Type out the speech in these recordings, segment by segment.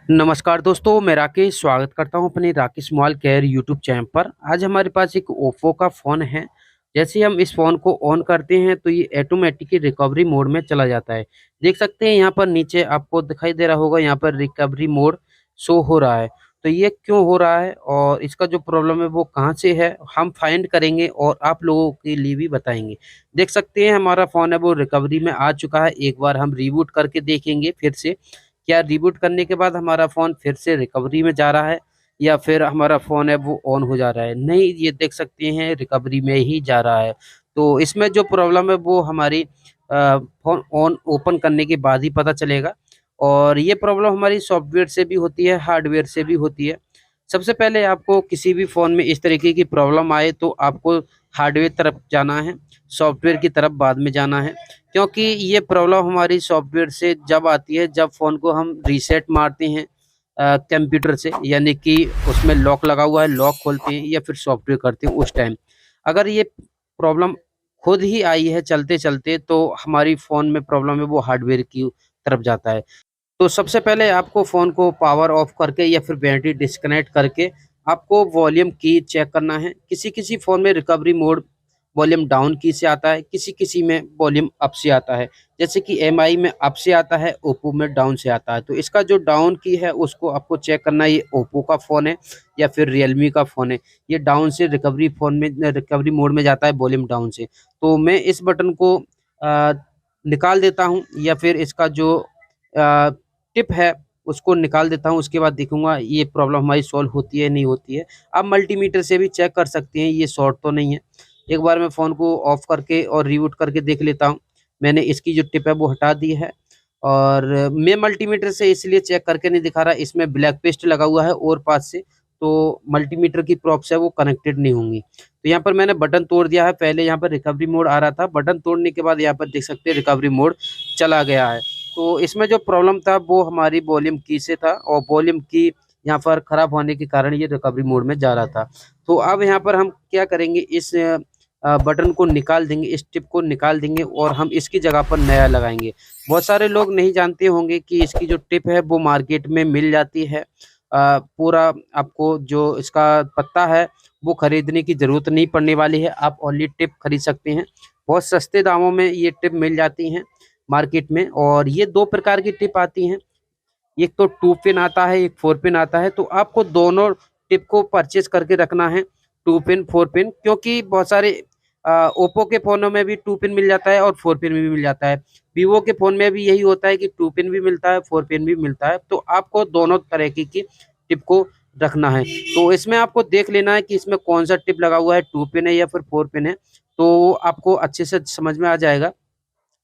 नमस्कार दोस्तों, मैं राकेश स्वागत करता हूं अपने Rakesh mobile care YouTube channel पर। आज हमारे पास एक ओप्पो का फ़ोन है। जैसे ही हम इस फ़ोन को ऑन करते हैं तो ये ऑटोमेटिक रिकवरी मोड में चला जाता है। देख सकते हैं यहाँ पर नीचे आपको दिखाई दे रहा होगा, यहाँ पर रिकवरी मोड शो हो रहा है। तो ये क्यों हो रहा है और इसका जो प्रॉब्लम है वो कहाँ से है, हम फाइंड करेंगे और आप लोगों के लिए भी बताएँगे। देख सकते हैं हमारा फ़ोन है वो रिकवरी में आ चुका है। एक बार हम रीबूट करके देखेंगे फिर से, क्या रिबूट करने के बाद हमारा फ़ोन फिर से रिकवरी में जा रहा है या फिर हमारा फ़ोन है वो ऑन हो जा रहा है। नहीं, ये देख सकते हैं रिकवरी में ही जा रहा है। तो इसमें जो प्रॉब्लम है वो हमारी फ़ोन ऑन ओपन करने के बाद ही पता चलेगा और ये प्रॉब्लम हमारी सॉफ्टवेयर से भी होती है, हार्डवेयर से भी होती है। सबसे पहले आपको किसी भी फ़ोन में इस तरीके की प्रॉब्लम आए तो आपको हार्डवेयर तरफ जाना है, सॉफ्टवेयर की तरफ बाद में जाना है। क्योंकि ये प्रॉब्लम हमारी सॉफ्टवेयर से जब आती है जब फ़ोन को हम रीसेट मारते हैं कंप्यूटर से, यानी कि उसमें लॉक लगा हुआ है, लॉक खोलते हैं या फिर सॉफ्टवेयर करते हैं उस टाइम। अगर ये प्रॉब्लम खुद ही आई है चलते-चलते तो हमारी फ़ोन में प्रॉब्लम है वो हार्डवेयर की तरफ जाता है। तो सबसे पहले आपको फ़ोन को पावर ऑफ करके या फिर बैटरी डिस्कनेक्ट करके आपको वॉल्यूम की चेक करना है। किसी-किसी फ़ोन में रिकवरी मोड वॉल्यूम डाउन की से आता है, किसी-किसी में वॉल्यूम अप से आता है। जैसे कि एमआई में अप से आता है, ओप्पो में डाउन से आता है। तो इसका जो डाउन की है उसको आपको चेक करना है, ये ओप्पो का फ़ोन है या फिर रियलमी का फ़ोन है। ये डाउन से रिकवरी फ़ोन में रिकवरी मोड में जाता है वॉल्यूम डाउन से। तो मैं इस बटन को अ, निकाल देता हूँ या फिर इसका जो टिप है उसको निकाल देता हूँ, उसके बाद देखूँगा ये प्रॉब्लम हमारी सॉल्व होती है नहीं होती है। आप मल्टीमीटर से भी चेक कर सकते हैं, ये शॉर्ट तो नहीं है। एक बार मैं फ़ोन को ऑफ करके और रीबूट करके देख लेता हूँ। मैंने इसकी जो टिप है वो हटा दी है और मैं मल्टीमीटर से इसलिए चेक करके नहीं दिखा रहा, इसमें ब्लैक पेस्ट लगा हुआ है और पास से, तो मल्टीमीटर की प्रोब्स है वो कनेक्टेड नहीं होंगी। तो यहाँ पर मैंने बटन तोड़ दिया है, पहले यहाँ पर रिकवरी मोड आ रहा था, बटन तोड़ने के बाद यहाँ पर देख सकते हैं रिकवरी मोड चला गया है। तो इसमें जो प्रॉब्लम था वो हमारी वॉल्यूम की से था और वॉल्यूम की यहाँ पर खराब होने के कारण ये रिकवरी मोड में जा रहा था। तो अब यहाँ पर हम क्या करेंगे, इस बटन को निकाल देंगे, इस टिप को निकाल देंगे और हम इसकी जगह पर नया लगाएँगे। बहुत सारे लोग नहीं जानते होंगे कि इसकी जो टिप है वो मार्केट में मिल जाती है। पूरा आपको जो इसका पत्ता है वो खरीदने की ज़रूरत नहीं पड़ने वाली है, आप ओनली टिप खरीद सकते हैं। बहुत सस्ते दामों में ये टिप मिल जाती हैं मार्केट में और ये 2 प्रकार की टिप आती हैं। एक तो 2 पिन आता है, एक 4 पिन आता है, तो आपको दोनों टिप को परचेज़ करके रखना है, 2 पिन, 4 पिन, क्योंकि बहुत सारे ओप्पो के फ़ोनों में भी 2 पिन मिल जाता है और 4 पिन भी मिल जाता है। वीवो के फ़ोन में भी यही होता है कि 2 पिन भी मिलता है, 4 पिन भी मिलता है, तो आपको दोनों तरीके की टिप को रखना है। तो इसमें आपको देख लेना है कि इसमें कौन-सा टिप लगा हुआ है, 2 पिन है या फिर 4 पिन है, तो आपको अच्छे से समझ में आ जाएगा।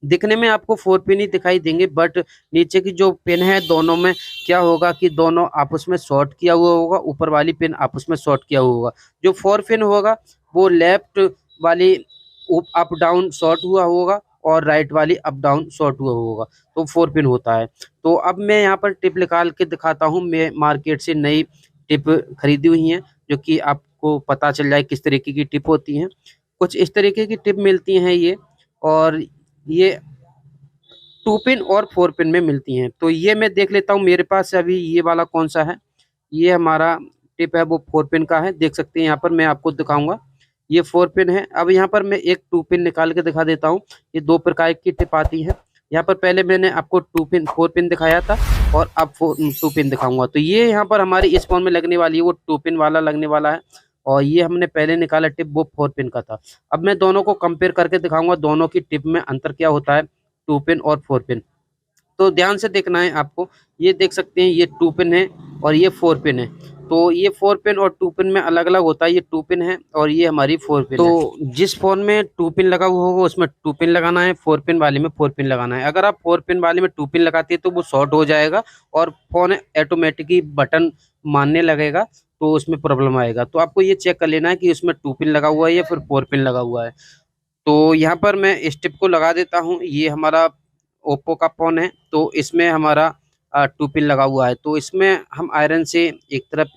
दिखने में आपको 4 पिन ही दिखाई देंगे, बट नीचे की जो पिन है दोनों में क्या होगा कि दोनों आपस में शॉर्ट किया हुआ होगा, ऊपर वाली पिन आपस में शॉर्ट किया हुआ होगा। जो 4 पिन होगा वो लेफ्ट वाली अप डाउन शॉर्ट हुआ होगा और राइट वाली अप डाउन शॉर्ट हुआ होगा, तो 4 पिन होता है। तो अब मैं यहाँ पर टिप निकाल के दिखाता हूँ, मैं मार्केट से नई टिप खरीदी हुई हैं, जो कि आपको पता चल जाए किस तरीके की टिप होती हैं। कुछ इस तरीके की टिप मिलती हैं ये, और ये 2 पिन और 4 पिन में मिलती हैं। तो ये मैं देख लेता हूँ मेरे पास अभी ये वाला कौन-सा है। ये हमारा टिप है वो 4 पिन का है, देख सकते हैं यहाँ पर मैं आपको दिखाऊँगा। ये 4 पिन है। अब यहाँ पर मैं एक 2 पिन निकाल के दिखा देता हूँ। ये 2 प्रकार की टिप आती है। यहाँ पर पहले मैंने आपको 2 पिन 4 पिन दिखाया था और अब 2 पिन दिखाऊँगा। तो ये यहाँ पर हमारी इस फ़ोन में लगने वाली है वो 2 पिन वाला लगने वाला है और ये हमने पहले निकाला टिप वो 4 पिन का था। अब मैं दोनों को कंपेयर करके दिखाऊँगा, दोनों की टिप में अंतर क्या होता है, 2 पिन और 4 पिन। तो ध्यान से देखना है आपको, ये देख सकते हैं ये 2 पिन है और ये 4 पिन है। तो ये 4 पिन और 2 पिन में अलग-अलग होता है, ये 2 पिन है और ये हमारी 4 पिन है। तो जिस फ़ोन में 2 पिन लगा हुआ होगा उसमें 2 पिन लगाना है, 4 पिन वाले में 4 पिन लगाना है। अगर आप 4 पिन वाले में 2 पिन लगाते हैं तो वो शॉर्ट हो जाएगा और फ़ोन ऑटोमेटिक ही बटन मारने लगेगा, तो उसमें प्रॉब्लम आएगा। तो आपको ये चेक कर लेना है कि उसमें 2 पिन लगा हुआ है या फिर 4 पिन लगा हुआ है। तो यहाँ पर मैं इस टिप को लगा देता हूँ। ये हमारा ओप्पो का फ़ोन है, तो इसमें हमारा 2 पिन लगा हुआ है। तो इसमें हम आयरन से एक तरफ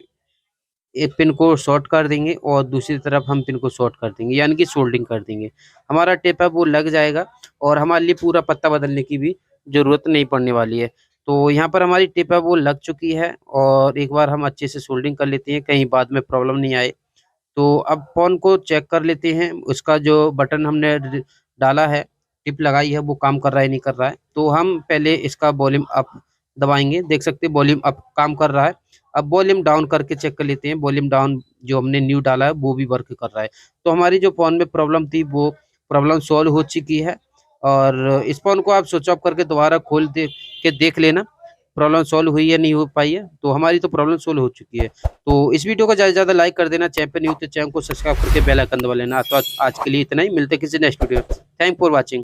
एक पिन को शॉर्ट कर देंगे और दूसरी तरफ हम पिन को शॉर्ट कर देंगे, यानी कि सोल्डरिंग कर देंगे। हमारा टेप है वो लग जाएगा और हमारे लिए पूरा पत्ता बदलने की भी ज़रूरत नहीं पड़ने वाली है। तो यहाँ पर हमारी टिप है वो लग चुकी है और एक बार हम अच्छे से सोल्डरिंग कर लेते हैं, कहीं बाद में प्रॉब्लम नहीं आए। तो अब फ़ोन को चेक कर लेते हैं, उसका जो बटन हमने डाला है, टिप लगाई है, वो काम कर रहा है नहीं कर रहा है। तो हम पहले इसका वॉल्यूम अप दबाएंगे, देख सकते हैं वॉल्यूम अप काम कर रहा है। अब वॉल्यूम डाउन करके चेक कर लेते हैं, वॉल्यूम डाउन जो हमने न्यू डाला है वो भी वर्क कर रहा है। तो हमारी जो फ़ोन में प्रॉब्लम थी वो प्रॉब्लम सॉल्व हो चुकी है। और इस फ़ोन को आप स्विच ऑफ करके दोबारा खोल दे के देख लेना, प्रॉब्लम सॉल्व हुई या नहीं हो पाई है। तो हमारी तो प्रॉब्लम सॉल्व हो चुकी है। तो इस वीडियो को ज़्यादा से ज़्यादा लाइक कर देना, चैनल पे न्यू तो चैनल को सब्सक्राइब करके बेल आइकन दबा लेना। तो आज के लिए इतना ही, मिलते हैं किसी नेक्स्ट वीडियो में। Thank for watching.